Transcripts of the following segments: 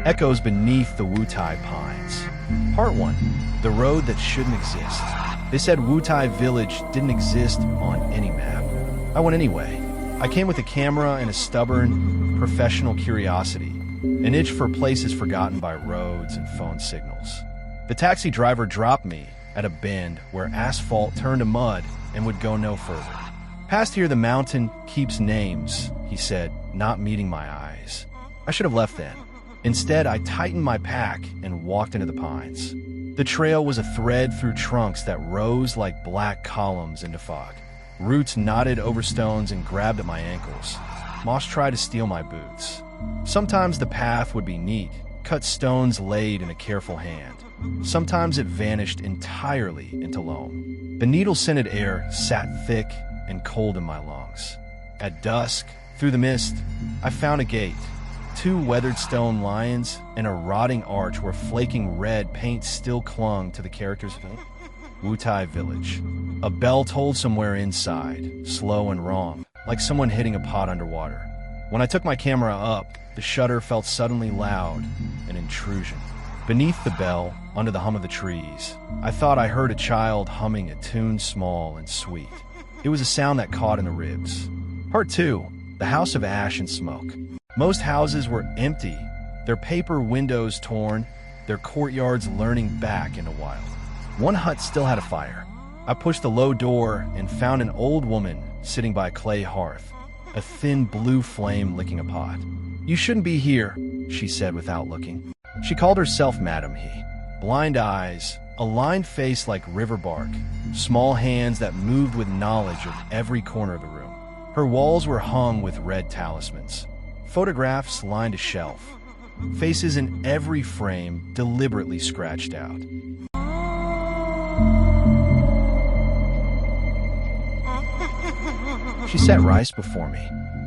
Echoes Beneath the Wutai Pines. Part 1. The road that shouldn't exist. They said Wutai Village didn't exist on any map. I went anyway. I came with a camera and a stubborn, professional curiosity, an itch for places forgotten by roads and phone signals. The taxi driver dropped me at a bend where asphalt turned to mud and would go no further. Past here the mountain keeps names, he said, not meeting my eyes. I should have left then. Instead, I tightened my pack and walked into the pines. The trail was a thread through trunks that rose like black columns into fog. Roots knotted over stones and grabbed at my ankles. Moss tried to steal my boots. Sometimes the path would be neat, cut stones laid in a careful hand. Sometimes it vanished entirely into loam. The needle-scented air sat thick and cold in my lungs. At dusk, through the mist, I found a gate. 2 weathered stone lions and a rotting arch where flaking red paint still clung to the characters of Wutai Village. A bell tolled somewhere inside, slow and wrong, like someone hitting a pot underwater. When I took my camera up, the shutter felt suddenly loud, an intrusion. Beneath the bell, under the hum of the trees, I thought I heard a child humming a tune small and sweet. It was a sound that caught in the ribs. Part 2. The House of Ash and Smoke. Most houses were empty, their paper windows torn, their courtyards leaning back into wild. One hut still had a fire. I pushed the low door and found an old woman sitting by a clay hearth, a thin blue flame licking a pot. "You shouldn't be here," she said without looking. She called herself Madam He. Blind eyes, a lined face like river bark, small hands that moved with knowledge of every corner of the room. Her walls were hung with red talismans. Photographs lined a shelf. Faces in every frame deliberately scratched out. She set rice before me.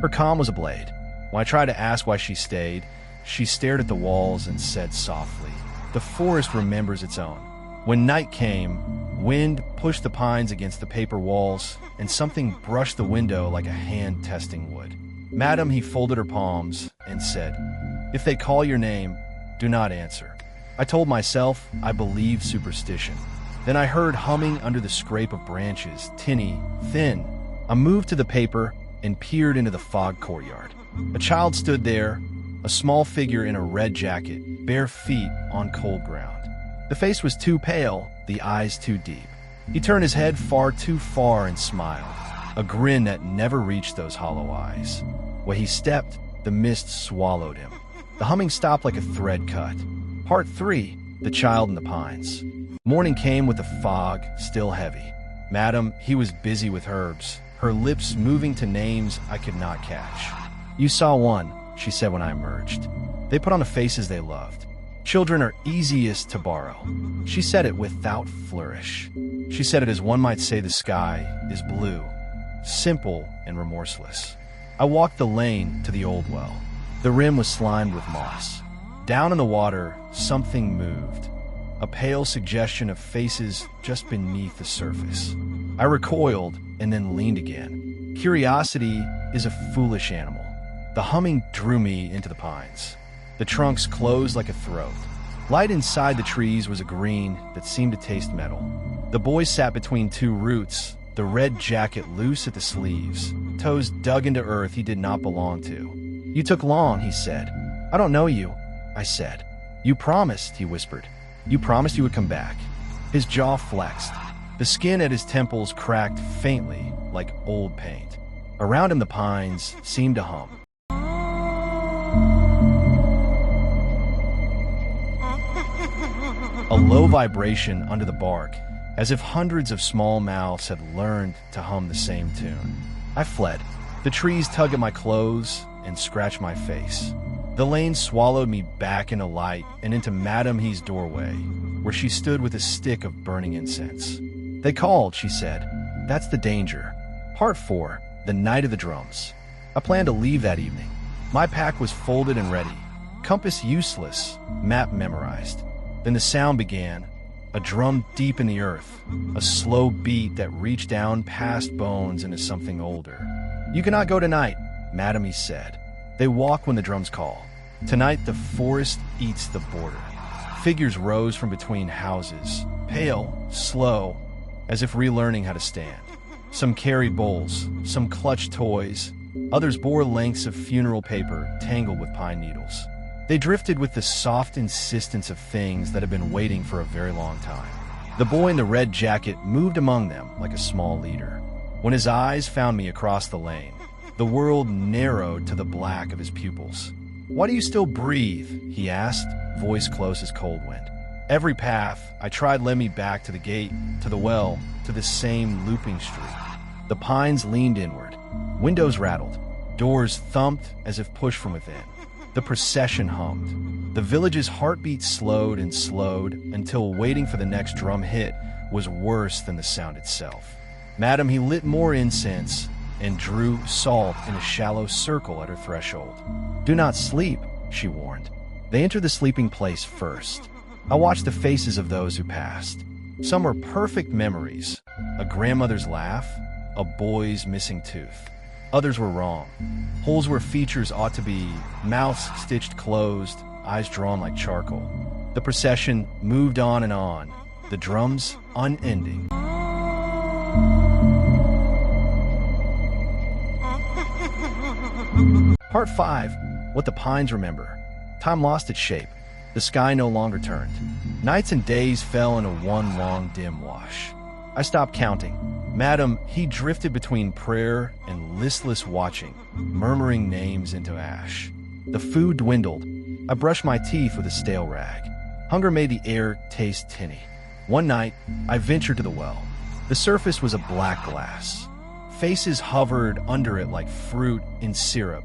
Her calm was a blade. When I tried to ask why she stayed, she stared at the walls and said softly, "The forest remembers its own." When night came, wind pushed the pines against the paper walls, and something brushed the window like a hand testing wood. Madam, he folded her palms and said, "If they call your name, do not answer." I told myself I believed superstition. Then I heard humming under the scrape of branches, tinny, thin. I moved to the paper and peered into the fog courtyard. A child stood there, a small figure in a red jacket, bare feet on cold ground. The face was too pale, the eyes too deep. He turned his head far too far and smiled, a grin that never reached those hollow eyes. Where he stepped, the mist swallowed him. The humming stopped like a thread cut. Part 3. The Child in the Pines. Morning came with the fog still heavy. Madam, he was busy with herbs, her lips moving to names I could not catch. "You saw one," she said when I emerged. "They put on the faces they loved. Children are easiest to borrow." She said it without flourish. She said it as one might say the sky is blue, simple and remorseless. I walked the lane to the old well. The rim was slimed with moss. Down in the water, something moved, a pale suggestion of faces just beneath the surface. I recoiled and then leaned again. Curiosity is a foolish animal. The humming drew me into the pines. The trunks closed like a throat. Light inside the trees was a green that seemed to taste metal. The boy sat between 2 roots, the red jacket loose at the sleeves, toes dug into earth he did not belong to. "You took long," he said. "I don't know you," I said. "You promised," he whispered. "You promised you would come back." His jaw flexed. The skin at his temples cracked faintly like old paint. Around him the pines seemed to hum. A low vibration under the bark, as if hundreds of small mouths had learned to hum the same tune. I fled. The trees tugged at my clothes and scratched my face. The lane swallowed me back into light and into Madam He's doorway, where she stood with a stick of burning incense. "They called," she said. "That's the danger." Part 4. The Night of the Drums. I planned to leave that evening. My pack was folded and ready. Compass useless, map memorized. Then the sound began, a drum deep in the earth, a slow beat that reached down past bones into something older. "You cannot go tonight," Madam He said. "They walk when the drums call." Tonight, the forest eats the border. Figures rose from between houses, pale, slow, as if relearning how to stand. Some carried bowls, some clutched toys, others bore lengths of funeral paper tangled with pine needles. They drifted with the soft insistence of things that had been waiting for a very long time. The boy in the red jacket moved among them like a small leader. When his eyes found me across the lane, the world narrowed to the black of his pupils. "Why do you still breathe?" he asked, voice close as cold wind. Every path I tried led me back to the gate, to the well, to the same looping street. The pines leaned inward. Windows rattled. Doors thumped as if pushed from within. The procession hummed. The village's heartbeat slowed and slowed until waiting for the next drum hit was worse than the sound itself. Madam, he lit more incense and drew salt in a shallow circle at her threshold. "Do not sleep," she warned. They entered the sleeping place first. I watched the faces of those who passed. Some were perfect memories, a grandmother's laugh, a boy's missing tooth. Others were wrong. Holes where features ought to be, mouths stitched closed, eyes drawn like charcoal. The procession moved on and on, the drums unending. Part 5. What the Pines Remember. Time lost its shape. The sky no longer turned. Nights and days fell into one long dim wash. I stopped counting. Madam, he drifted between prayer and listless watching, murmuring names into ash. The food dwindled. I brushed my teeth with a stale rag. Hunger made the air taste tinny. One night, I ventured to the well. The surface was a black glass. Faces hovered under it like fruit in syrup.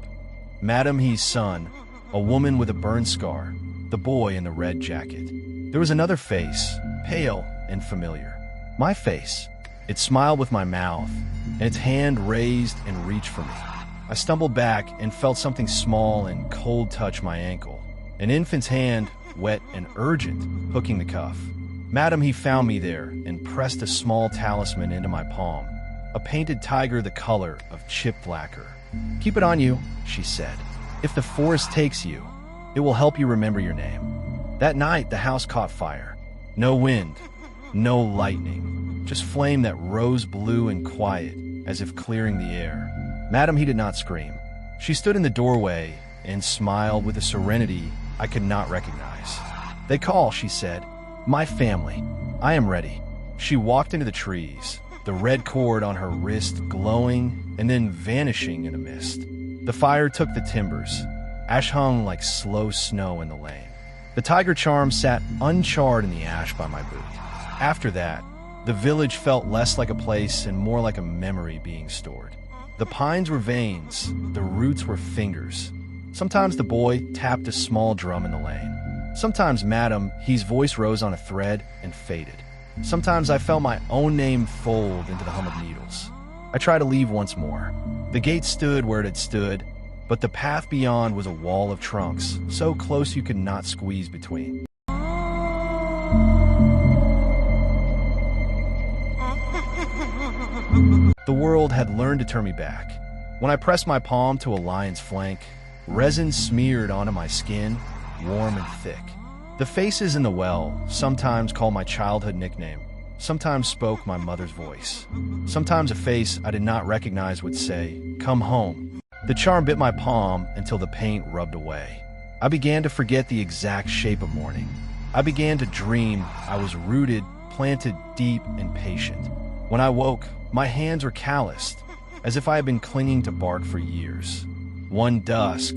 Madam He's son, a woman with a burn scar, the boy in the red jacket. There was another face, pale and familiar. My face. It smiled with my mouth, and its hand raised and reached for me. I stumbled back and felt something small and cold touch my ankle. An infant's hand, wet and urgent, hooking the cuff. Madam, he found me there and pressed a small talisman into my palm, a painted tiger the color of chipped lacquer. "Keep it on you," she said. "If the forest takes you, it will help you remember your name." That night, the house caught fire. No wind, no lightning, just flame that rose blue and quiet, as if clearing the air. Madam, he did not scream. She stood in the doorway and smiled with a serenity I could not recognize. "They call," she said. "My family. I am ready." She walked into the trees, the red cord on her wrist glowing and then vanishing in a mist. The fire took the timbers. Ash hung like slow snow in the lane. The tiger charm sat uncharred in the ash by my boot. After that, the village felt less like a place and more like a memory being stored. The pines were veins, the roots were fingers. Sometimes the boy tapped a small drum in the lane. Sometimes Madam He's voice rose on a thread and faded. Sometimes I felt my own name fold into the hum of needles. I tried to leave once more. The gate stood where it had stood, but the path beyond was a wall of trunks, so close you could not squeeze between. The world had learned to turn me back. When I pressed my palm to a lion's flank, resin smeared onto my skin, warm and thick. The faces in the well sometimes called my childhood nickname, sometimes spoke my mother's voice. Sometimes a face I did not recognize would say, "Come home." The charm bit my palm until the paint rubbed away. I began to forget the exact shape of morning. I began to dream I was rooted, planted deep and patient. When I woke, my hands were calloused, as if I had been clinging to bark for years. One dusk,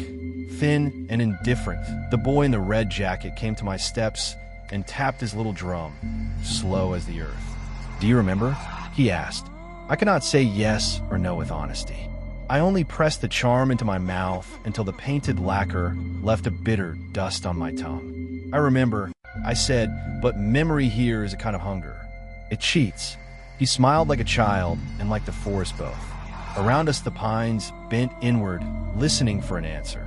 thin and indifferent, the boy in the red jacket came to my steps and tapped his little drum, slow as the earth. "Do you remember?" he asked. I could not say yes or no with honesty. I only pressed the charm into my mouth until the painted lacquer left a bitter dust on my tongue. "I remember," I said, "but memory here is a kind of hunger. It cheats." He smiled like a child and like the forest both. Around us the pines bent inward, listening for an answer.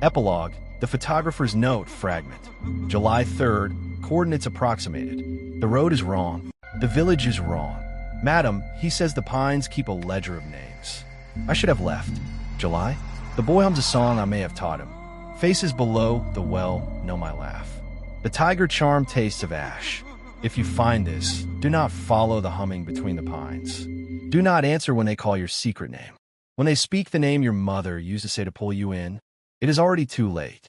Epilogue, the photographer's note fragment. July 3rd, coordinates approximated. The road is wrong. The village is wrong. Madam, he says the pines keep a ledger of names. I should have left. July? The boy hums a song I may have taught him. Faces below the well know my laugh. The tiger charm tastes of ash. If you find this, do not follow the humming between the pines. Do not answer when they call your secret name. When they speak the name your mother used to say to pull you in, it is already too late.